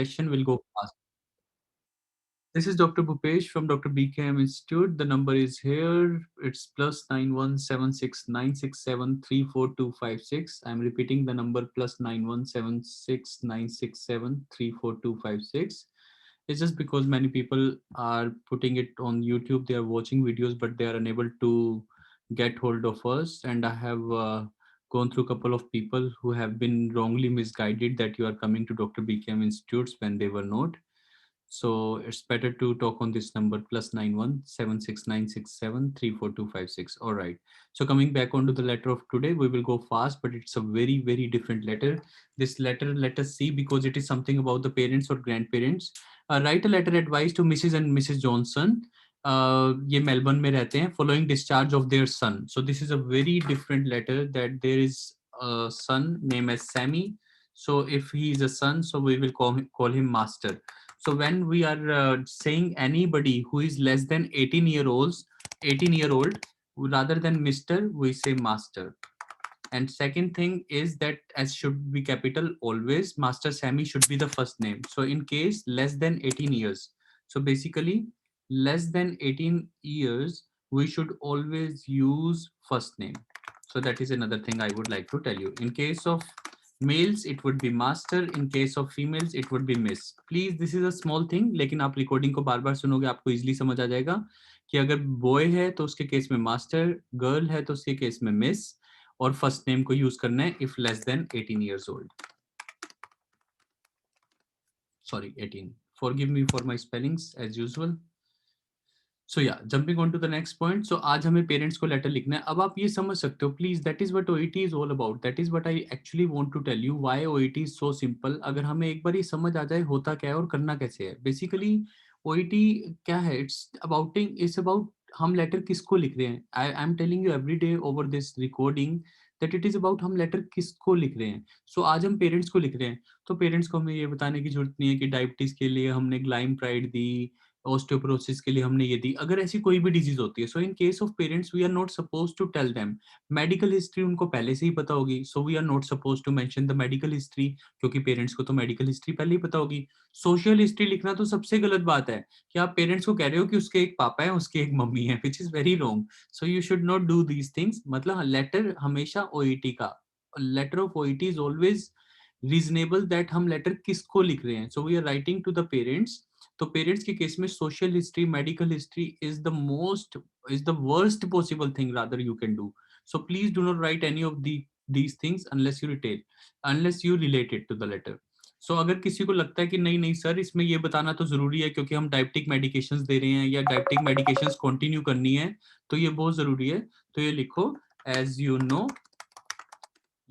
session will go fast. This is Dr. Bhupesh from Dr. BKM Institute. The number is here. It's +917696734256. I'm repeating the number +917696734256. It's just because many people are putting it on YouTube. They are watching videos, but they are unable to get hold of us. And I have gone through a couple of people who have been wrongly misguided that you are coming to Dr. BKM Institutes when they were not. So it's better to talk on this number +917696734256. All right. So coming back onto the letter of today, we will go fast, but it's a very, very different letter. This letter, let us see, because it is something about the parents or grandparents. Write a letter advice to Mrs. and Mrs. Johnson. ये Melbourne में रहते हैं. Following discharge of their son. So this is a very different letter that there is a son named as Sammy. So if he is a son, so we will call him Master. So when we are saying anybody who is less than 18 year old, rather than Mr., we say Master. And second thing is that as should be capital always, Master Sammy should be the first name. So in case less than 18 years. So basically less than 18 years, we should always use first name. So that is another thing I would like to tell you. In case of males it would be master, in case of females it would be miss. Please, this is a small thing, लेकिन आप recording को बार बार सुनोगे आपको easily समझ आ जाएगा कि अगर boy है तो उसके केस में master, girl है तो उसके केस में miss, और फर्स्ट नेम को यूज करना है if less than 18 years old. Sorry, 18. Forgive me for my spellings as usual. So या jumping on to the next point. So आज हमें पेरेंट्स को लेटर लिखना है. अब आप ये समझ सकते हो please, that is what OET is all about. That is what I actually want to tell you why OET is so simple. अगर हमें एक बार ये समझ आ जाए होता क्या है और करना कैसे है. बेसिकली ओईटी क्या है, इट्स अबाउट हम लेटर किसको लिख रहे हैं. I am telling you every day over this recording that it is about हम लेटर किसको लिख रहे हैं. सो आज हम पेरेंट्स को लिख रहे हैं, तो पेरेंट्स को हमें ये बताने की जरूरत नहीं है कि डायबिटीज के लिए हमने ग्लाइमप्राइड दी, ऑस्टियोपोरोसिस के लिए हमने ये दी. अगर ऐसी कोई भी डिजीज होती है, so in case of parents we are not suppose to tell them. Medical history उनको पहले से ही पता होगी, so we are not suppose to mention the medical history, क्योंकि पेरेंट्स को तो मेडिकल हिस्ट्री पहले ही पता होगी. सोशल हिस्ट्री लिखना तो सबसे गलत बात है कि आप पेरेंट्स को कह रहे हो कि उसके एक पापा है उसके एक मम्मी है, which is very wrong. So you should not do these things. मतलब लेटर हमेशा ओईटी का, letter of OET is always reasonable that हम लेटर किसको लिख रहे हैं. So we are writing to the parents. तो पेरेंट्स के केस में social history, medical history is the worst possible thing rather you can do. So please do not write any of these things unless you relate it to the letter. सो अगर किसी को लगता है कि नहीं नहीं सर इसमें ये बताना तो जरूरी है क्योंकि हम डायबिटिक मेडिकेशंस दे रहे हैं या डायबिटिक मेडिकेशंस कंटिन्यू करनी है, तो ये बहुत जरूरी है. तो ये लिखो, as you know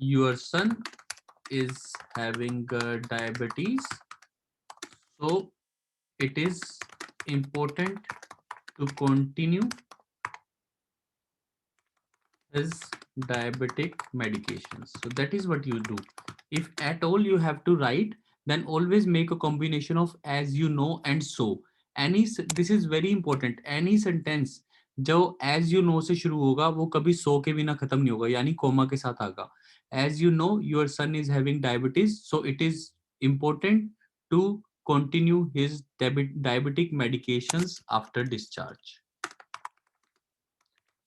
your son is having diabetes, so it is important to continue his diabetic medications. So that is what you do. If at all you have to write, then always make a combination of as you know and so. This is very important. Any sentence जो as you know से शुरू होगा वो कभी so के बिना खत्म नहीं होगा, यानी कोमा के साथ आगा. As you know your son is having diabetes, so it is important to continue his diabetic medications after discharge.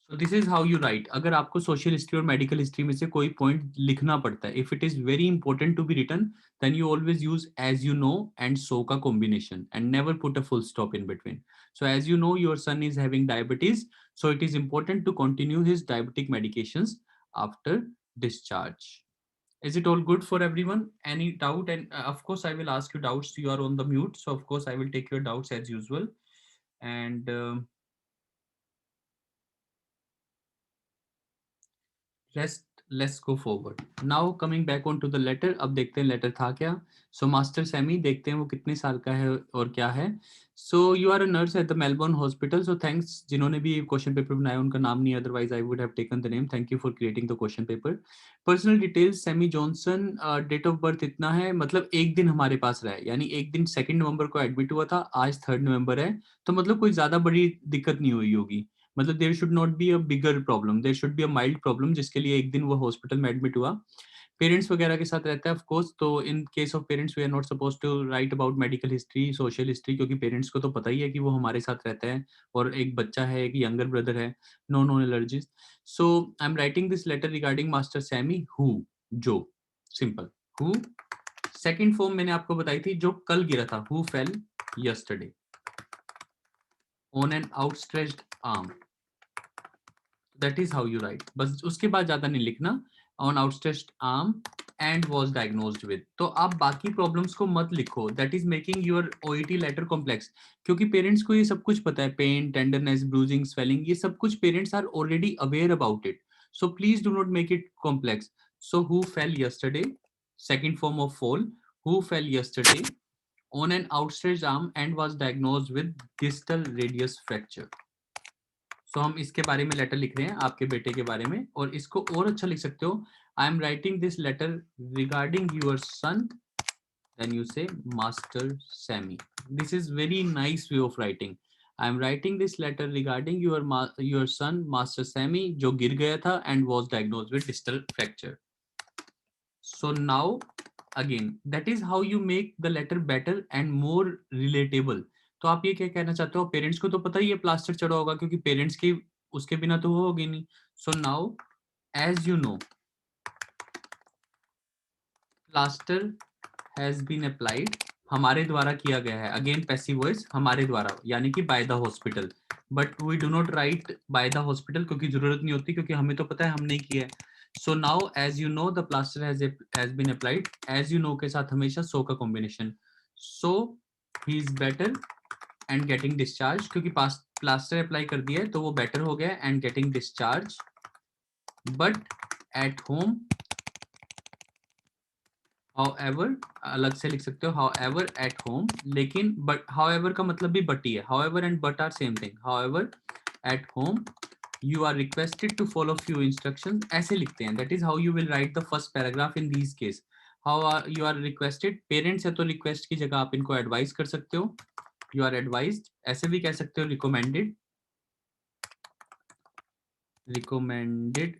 So this is how you write. अगर आपको social history और medical history में से कोई point लिखना पड़ता है, if it is very important to be written, then you always use as you know and so का combination and never put a full stop in between. So as you know your son is having diabetes, so it is important to continue his diabetic medications after discharge. Is it all good for everyone? Any doubt? And of course I will ask you doubts. You are on the mute, so of course I will take your doubts as usual. And let's go forward. Now coming back onto the letter. अब देखते हैं letter था क्या. So master Sami, देखते हैं वो कितने साल का है और क्या है. So you are a nurse at the Melbourne Hospital. So thanks जिन्होंने भी क्वेश्चन पेपर बनाया उनका नाम नहीं, otherwise I would have taken the name. Thank you for creating the question paper. Personal details Sammy Johnson, date of birth इतना है, मतलब एक दिन हमारे पास रहा है, यानी एक दिन 2 नवंबर को एडमिट हुआ था, आज 3 नवंबर है, तो मतलब कोई ज्यादा बड़ी दिक्कत नहीं हुई होगी. मतलब there should not be a bigger problem, there should be a mild problem जिसके लिए एक दिन वो हॉस्पिटल में एडमिट हुआ. पेरेंट्स वगैरह के साथ रहता है ऑफ कोर्स, तो in case of parents we are not supposed to write about medical history, social history, क्योंकि पेरेंट्स को तो पता ही है कि वो हमारे साथ रहता है और एक बच्चा है, एक यंगर ब्रदर है, no no allergies. So I am writing this letter regarding master Sammy who, जो सिंपल हु. सेकंड फॉर्म मैंने आपको बताई थी जो कल गिरा था, who fell yesterday on an outstretched arm. That is how you write. बस उसके बाद ज्यादा नहीं लिखना. On outstretched arm and was diagnosed with. तो आप बाकी प्रॉब्लम्स को मत लिखो, that is making your OET letter complex. क्योंकि पेरेंट्स को ये सब कुछ पता है, पेन, टेंडरनेस, ब्रूजिंग, स्वेलिंग, ये सब कुछ parents are already aware about it. So please do not make it complex. So who fell yesterday, second form of fall, who fell yesterday on an outstretched arm and was diagnosed with distal radius fracture. So हम इसके बारे में letter लिख रहे हैं आपके बेटे के बारे में, और इसको और अच्छा लिख सकते हो. I am writing this letter regarding your son, then you say Master Sammy. This is very nice way of writing. I am writing this letter regarding your son Master Sammy जो गिर गया था and was diagnosed with distal fracture. So now again that is how you make the letter better and more relatable. तो आप ये क्या कहना चाहते हो, पेरेंट्स को तो पता ही है प्लास्टर चढ़ा होगा, क्योंकि पेरेंट्स की उसके बिना तो होगी नहीं. So now as you know plaster has been applied, हमारे द्वारा किया गया है. अगेन पैसिव वॉइस, हमारे द्वारा, यानी कि by the hospital. But we do not write by the hospital क्योंकि जरूरत नहीं होती, क्योंकि हमें तो पता है हमने किया है. So now as you know the plaster has been applied. As you know के साथ हमेशा सो का combination. So he is better and getting discharge, क्योंकि प्लास्टर अप्लाई कर दिया है तो वो बेटर हो गया and getting discharge. But at home, however अलग से लिख सकते हो however at home, लेकिन but however का मतलब भी but ही है. however and but are same thing. however at home you are requested to follow few instructions, ऐसे लिखते हैं. that is how you will write the first paragraph in these case. how are you are requested, parents है तो request की जगह आप इनको advise कर सकते हो. you are advised, ऐसे भी कह सकते हो recommended, recommended.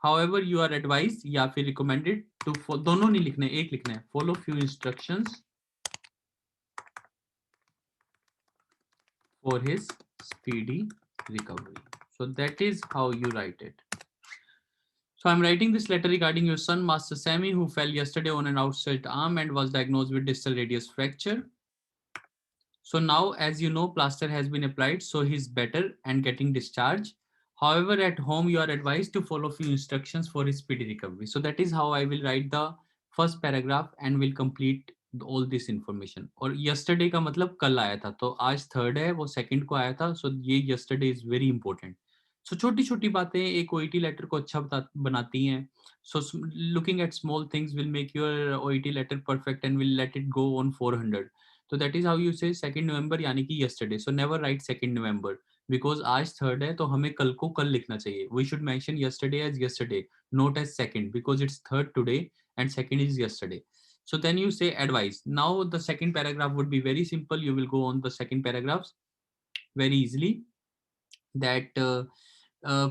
however you are advised या फिर recommended to, दोनों नहीं लिखने, एक लिखना है, follow few instructions for his speedy recovery. So that is how you write it. So I'm writing this letter regarding your son Master Sammy, who fell yesterday on an outstretched arm and was diagnosed with distal radius fracture. So now, as you know, plaster has been applied, so he's better and getting discharged. However, at home you are advised to follow few instructions for his speedy recovery. So that is how I will write the first paragraph and will complete all this information. और yesterday का मतलब कल आया था, तो आज third है, वो सेकंड को आया था. So ये yesterday is very important. So छोटी छोटी बातें एक OET लेटर को अच्छा बनाती हैं. So looking at small things will make your OET letter perfect and will let it go on 400. So that is how you say 2nd November यानी कि yesterday. So never write 2nd November because आज third है तो हमें कल को कल लिखना चाहिए. We should mention yesterday as yesterday, not as second, because it's third today and second is yesterday. So then you say advice. Now the second paragraph would be very simple. You will go on the second paragraphs very easily. That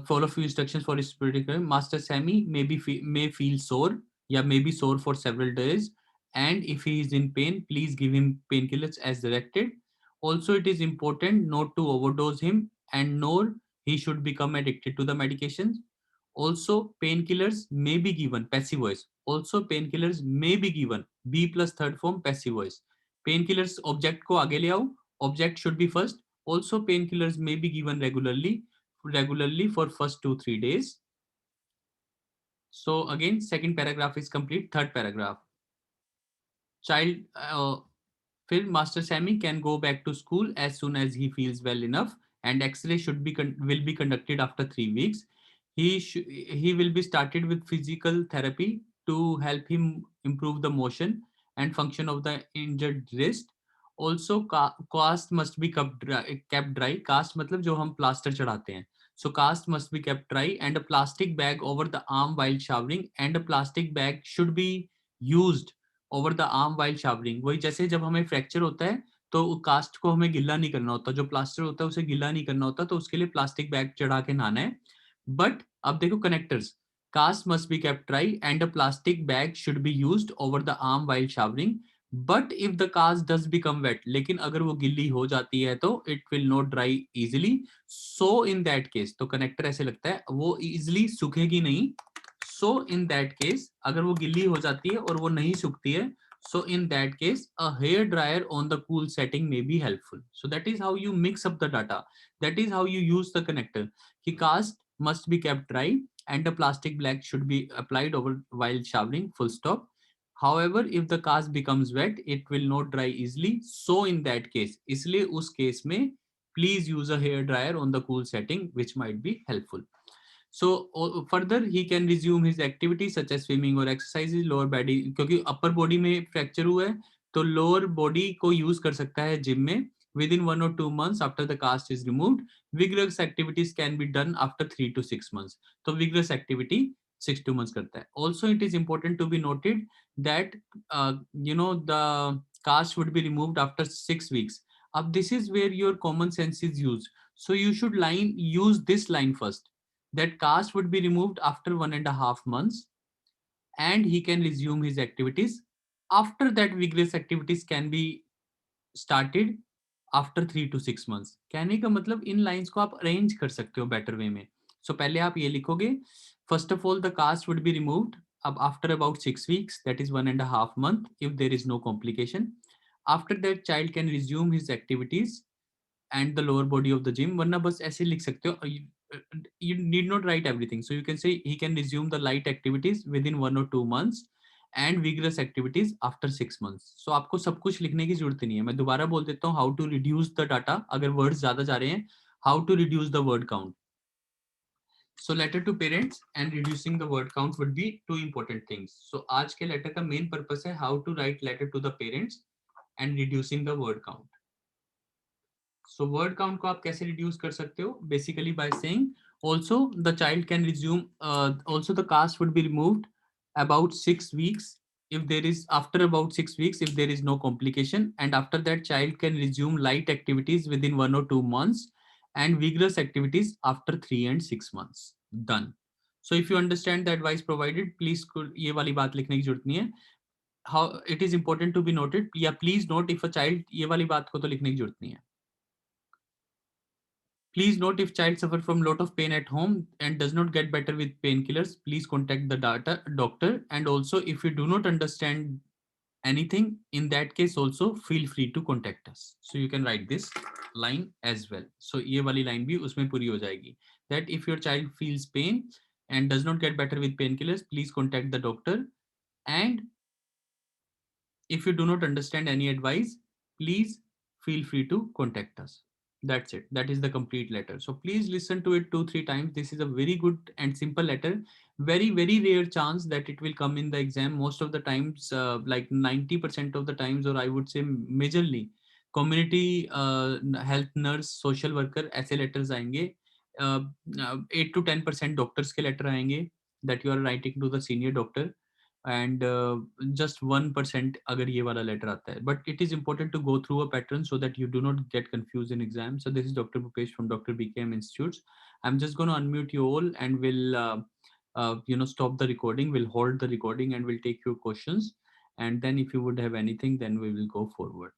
follow few instructions for his spiritual. Master Sammy may feel sore, yeah, may be sore for several days, and if he is in pain, please give him painkillers as directed. Also, it is important not to overdose him, and nor he should become addicted to the medications. Also, painkillers may be given, passive voice. Also, painkillers may be given, B plus third form passive voice. Painkillers object को आगे ले आओ, object should be first. Also, painkillers may be given regularly for first 2-3 days. So again, second paragraph is complete. Third paragraph. Child, Phil, Master Sammy can go back to school as soon as he feels well enough, and X-ray will be conducted after 3 weeks. He will be started with physical therapy to help him improve the motion and function of the injured wrist. Also, cast must be kept dry. Cast मतलब जो हम plaster चढ़ाते हैं. So cast must be kept dry and a plastic bag over the arm while showering, and a plastic bag should be used over the arm while showering. वही जैसे जब हमें fracture होता है तो कास्ट को हमें गिल्ला नहीं करना होता, जो प्लास्टर होता है उसे गिल्ला नहीं करना होता, तो उसके लिए प्लास्टिक बैग चढ़ा के नहाना है. बट अब देखो connectors, cast must be kept dry and a plastic bag should be used over the arm while showering. But if the cast does become wet, लेकिन अगर वो गिल्ली हो जाती है तो it will not dry easily. So in that case, तो connector ऐसे लगता है वो easily सूखेगी नहीं. So in that case, अगर वो गिल्ली हो जाती है और वो नहीं सूखती है, so in that case, a hair dryer on the cool setting may be helpful. So that is how you mix up the data. That is how you use the connector. कि cast must be kept dry and a plastic bag should be applied over while showering, full stop. However, if the cast becomes wet, it will not dry easily. So in that case, इसलिए उस case में please use a hair dryer on the cool setting, which might be helpful. So further he can resume his activities such as swimming or exercises. Lower body, क्योंकि upper body में fracture हुआ है तो lower body को use कर सकता है gym में within 1 or 2 months after the cast is removed. Vigorous activities can be done after 3 to 6 months. तो vigorous activity 6 2 months करता है. Also it is important to be noted that the cast would be removed after 6 weeks. अब this is where your common sense is used. So you should use this line first, that cast would be removed after 1.5 months and he can resume his activities. After that, vigorous activities can be started after 3 to 6 months. कहने का मतलब इन lines को आप arrange कर सकते हो better way में. सो पहले आप ये लिखोगे, first of all the cast would be removed अब after about 6 weeks, that is 1.5 month, if there is no complication. After that, child can resume his activities and the lower body of the gym. वरना बस ऐसे लिख सकते हो. You need not write everything. So you can say he can resume the light activities within 1 or 2 months and vigorous activities after 6 months. So आपको सब कुछ लिखने की जरूरत नहीं है. मैं दोबारा बोल देता हूँ, how to reduce the data अगर words ज्यादा जा रहे हैं, how to reduce the word count. So letter to parents and reducing the word count would be two important things. So आज के letter का main purpose है how to write letter to the parents and reducing the word count. So word count को आप कैसे reduce कर सकते हो? Basically by saying also the child can resume, also the cast would be removed about 6 weeks if there is, after about 6 weeks if there is no complication, and after that child can resume light activities within 1 or 2 months and vigorous activities after 3 and 6 months. Done. So if you understand the advice provided, please ये वाली बात लिखने की जरूरत नहीं है. How it is important to be noted, या please note if a child, ये वाली बात को तो लिखने की जरूरत नहीं है. Please note, if child suffer from lot of pain at home and does not get better with painkillers, please contact the doctor. And also, if you do not understand anything, in that case also feel free to contact us. So you can write this line as well. So ये वाली line भी उसमें पूरी हो जाएगी. That if your child feels pain and does not get better with painkillers, please contact the doctor. And if you do not understand any advice, please feel free to contact us. That's it. That is the complete letter. So please listen to it 2 3 times. This is a very good and simple letter. Very rare chance that it will come in the exam. Most of the times, like 90% of the times, or I would say majorly, community health nurse, social worker, ऐसे letters आएंगे. 8 to 10% doctors के letter आएंगे that you are writing to the senior doctor. And just 1% अगर ये वाला letter आता है. But it is important to go through a pattern so that you do not get confused in exam. So this is Dr. Bhupesh from Dr. BKM Institutes. I'm just going to unmute you all and we'll stop the recording. We'll hold the recording and we'll take your questions. And then if you would have anything, then we will go forward.